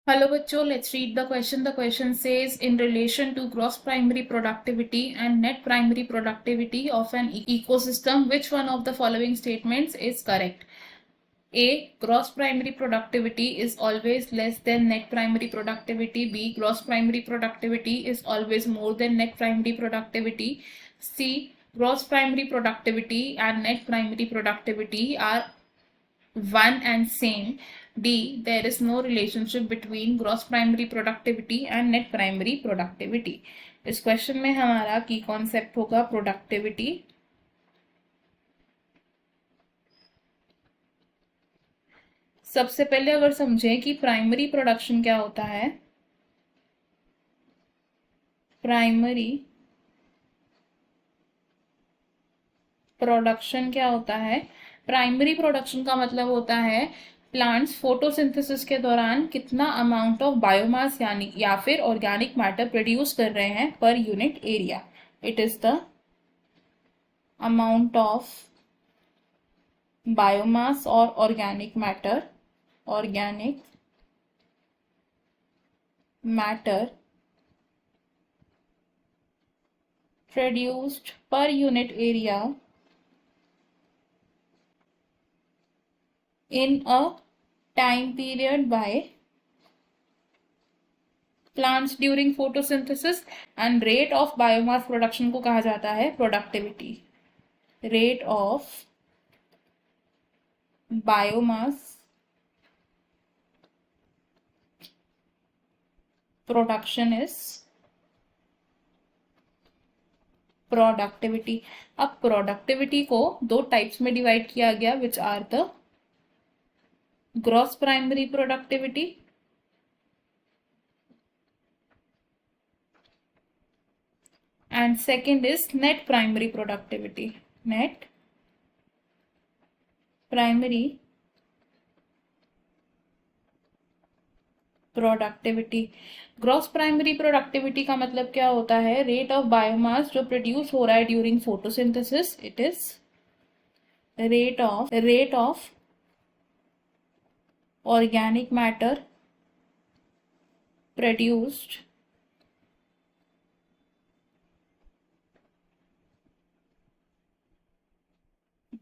Hello बच्चों, let's read the question. The question says, in relation to gross primary productivity and net primary productivity of an ecosystem, which one of the following statements is correct? A. Gross primary productivity is always less than net primary productivity. B. Gross primary productivity is always more than net primary productivity. C. Gross primary productivity and net primary productivity are one and same. D. There is no relationship between gross primary productivity and net primary productivity. इस question में हमारा की concept होगा productivity. सबसे पहले अगर समझें कि प्राइमरी प्रोडक्शन क्या होता है. प्राइमरी प्रोडक्शन क्या होता है? प्राइमरी प्रोडक्शन का मतलब होता है प्लांट्स फोटोसिंथेसिस के दौरान कितना अमाउंट ऑफ बायोमास यानी या फिर ऑर्गेनिक मैटर प्रोड्यूस कर रहे हैं पर unit area. It is the amount of biomass और organic matter produced per unit area in a time period by plants during photosynthesis. and rate of biomass production को कहा जाता है productivity. rate of biomass production is productivity. अब productivity को दो types में divide किया गया, which are the gross primary productivity and second is net primary productivity. Net primary productivity. Gross primary productivity का मतलब क्या होता है? रेट ऑफ बायोमास जो प्रोड्यूस हो रहा है during photosynthesis. It is rate of organic matter produced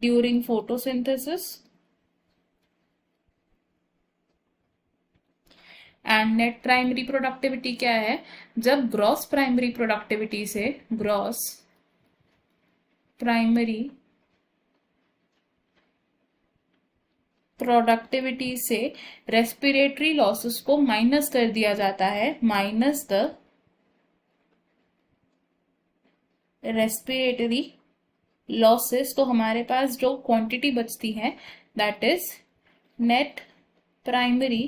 during photosynthesis. And net primary productivity क्या है? जब ग्रॉस प्राइमरी प्रोडक्टिविटी से रेस्पिरेटरी लॉसेस को माइनस कर दिया जाता है. Minus the respiratory losses. तो हमारे पास जो क्वांटिटी बचती है that is net primary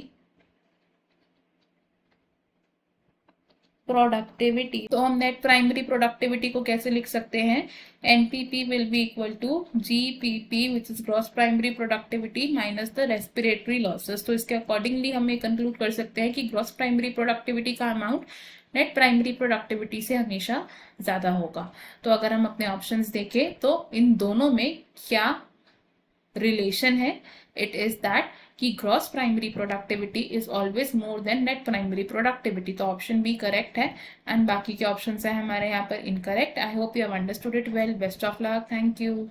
productivity. तो हम नेट प्राइमरी प्रोडक्टिविटी को कैसे लिख सकते हैं? NPP will be equal to GPP which is gross primary productivity minus the respiratory losses. तो इसके अकॉर्डिंगली हम ये कंक्लूड कर सकते हैं कि ग्रॉस प्राइमरी प्रोडक्टिविटी का अमाउंट नेट प्राइमरी प्रोडक्टिविटी से हमेशा ज्यादा होगा. तो अगर हम अपने ऑप्शंस देखें तो इन दोनों में क्या रिलेशन है? इट इज दैट कि gross primary productivity is always more than net primary productivity. तो ऑप्शन बी करेक्ट है एंड बाकी के ऑप्शंस है हमारे यहाँ पर incorrect. I hope you have understood it well. Best of luck. Thank you.